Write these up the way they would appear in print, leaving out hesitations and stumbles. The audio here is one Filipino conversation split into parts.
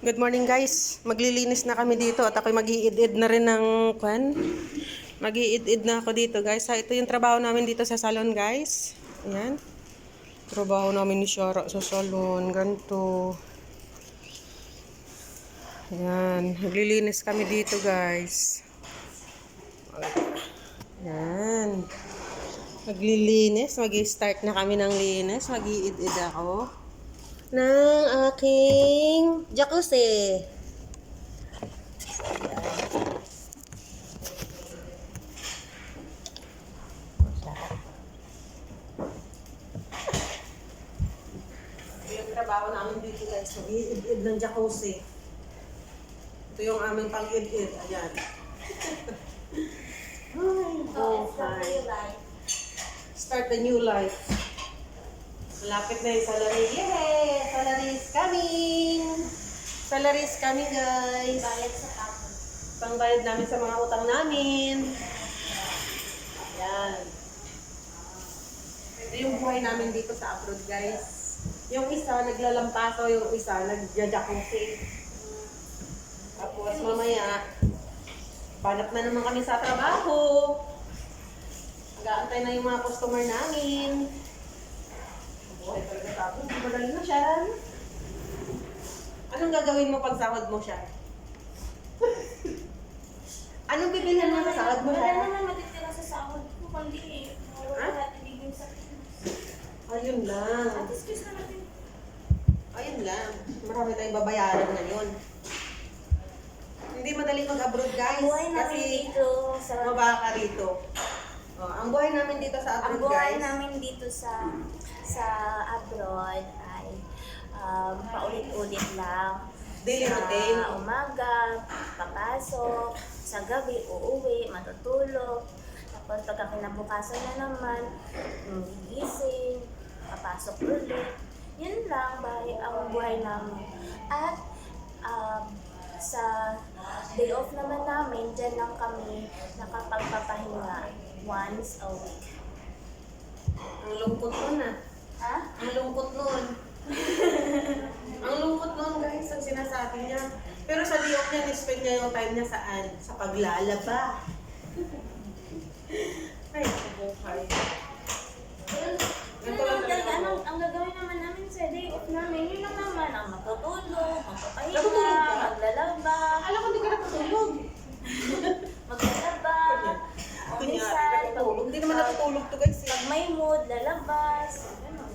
Good morning guys. Maglilinis na kami dito at ako'y mag-iid-id na rin ng kwan. Mag-iid-id na ako dito guys. Ito yung trabaho namin dito sa salon guys. Ayan. Trabaho namin ni Shara sa salon. Ganito. Ayan. Maglilinis kami dito guys. Ayan. Maglilinis. Mag-i-start na kami ng linis. Mag-iid-id ako ng aking jacuzzi. Yung trabaho namin dito guys, mag-iid-id ng jacuzzi. Ito yung aming pag-iid-id. Ayan. Start the new life. Malapit na yung salary. Yay! Salary is coming! Salary is coming, guys. Bayad sa tapon. Pangbayad namin sa mga utang namin. Ayan. Ito yung buhay namin dito sa abroad, guys. Yung isa naglalampaso, yung isa nagja-jacuzzi. Tapos mamaya, banat na naman kami sa trabaho. Nag-aantay na yung mga customer namin. Buhay talaga tapos. Madali na siya. Anong gagawin mo pag sahod mo siya? Anong bibilhan mo sa sahod mo Wala siya? naman matitira sa sahod ko, kundi wala natin bigyan sa Pinas. Ayun lang. At excuse na natin. Ayun lang. Marami tayong babayaran ngayon. Hindi madaling mag-abroad guys. Buhay namin Kasi dito sa... mababa ka rito. Oh, ang buhay namin dito sa Ang abroad buhay guys. namin dito sa abroad ay paulit-ulit lang. Daily routine. Sa umaga, papasok, sa gabi, uuwi, matutulog. Tapos pagka kinabukasan na naman, gigising, papasok ulit. Yun lang ang buhay namin. At sa day off naman namin, dyan lang kami nakapagpapahinga once a week. Ang lungkot nun ah. Ha? Ang lungkot nun. Ang lungkot nun guys, ang sinasabi niya. Pero sa day off niya, ni-spend niya yung time niya saan? Sa paglalaba. Ay, buhay. Ganito lang talaga ako. Ang gagawin naman namin sa day off namin, yun lang naman, ang matutulog, magpapahinga, Natutulog ka? maglalaba, Alam ko hindi ka natutulog. maglalaba, Kunyari, umisan, natutulog. Hindi naman natutulog to guys. pag may mood, lalabas, gano'n.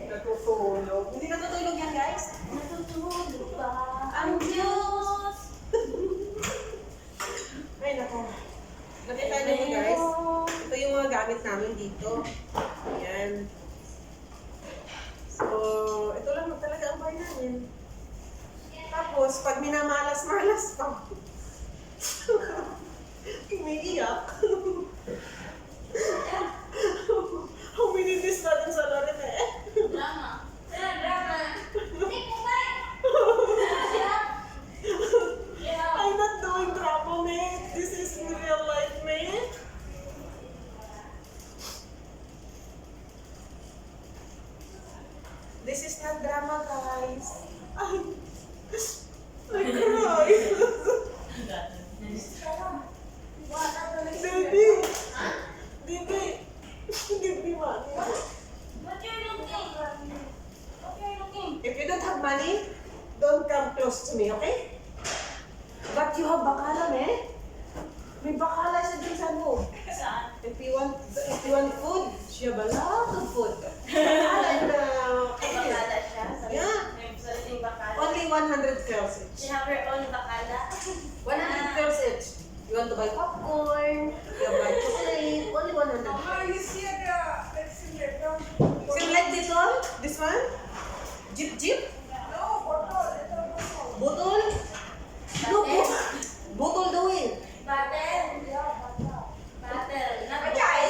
Natutulog. Hindi natutulog yan guys. Natutulog ba ang Diyos? Ay nako. Nakita niyo mo guys. Ito yung mga gamit namin dito. Ayan. So, ito lang talaga ang bahay namin. Tapos, pag minamalas-malas pa. Umiiyak. How many days natin sa larin eh? Drama. Drama. I'm not doing drama, mate. This is real life, mate. This is not drama, guys. I cry. Baby. Baby. Give me money. What you're looking? What you're looking? If you don't have money, don't come close to me, okay? But you have bakalan, eh? May bakala siya dun sa loob. Saan? If you want food, she have a lot of food. Bakala and Bakala siya? Yeah. May sariling bakala. Only 100 girls each. She have her own bakala. 100 girls each. You want to buy popcorn, you buy chocolate, only 100 girls. Same like this one? This one? Jeep Jeep? Botol? No, botol daw eh. Battle. Battle. Chai!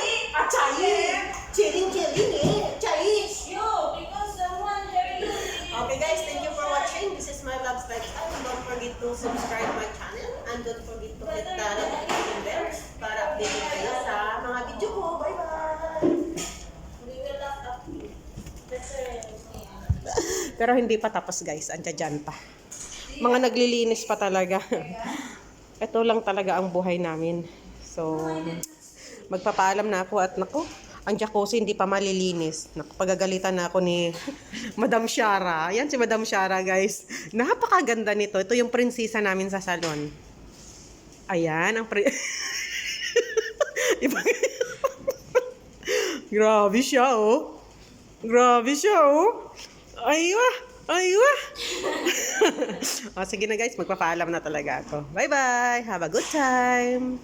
Chilling eh. Chai! You, because someone very Okay guys, thank you for watching. This is my vlog's lifestyle. Don't forget to subscribe my channel and don't forget to hit the notification bell para updated kayo sa mga video ko. Bye-bye! We will lock up you. That's Pero hindi pa tapos guys, andyan pa. Mga naglilinis pa talaga. Ito lang talaga ang buhay namin. So, magpapaalam na ako at naku, ang jacuzzi hindi pa malilinis. Naku, pagagalitan na ako ni Madam Shara. Yan si Madam Shara guys. Napakaganda nito. Ito yung prinsesa namin sa salon. Ayan, ang Iba- Grabe siya, oh. Grabe siya, oh. Aywa, aywa. O, sige na guys, magpapaalam na talaga ako. Bye-bye. Have a good time.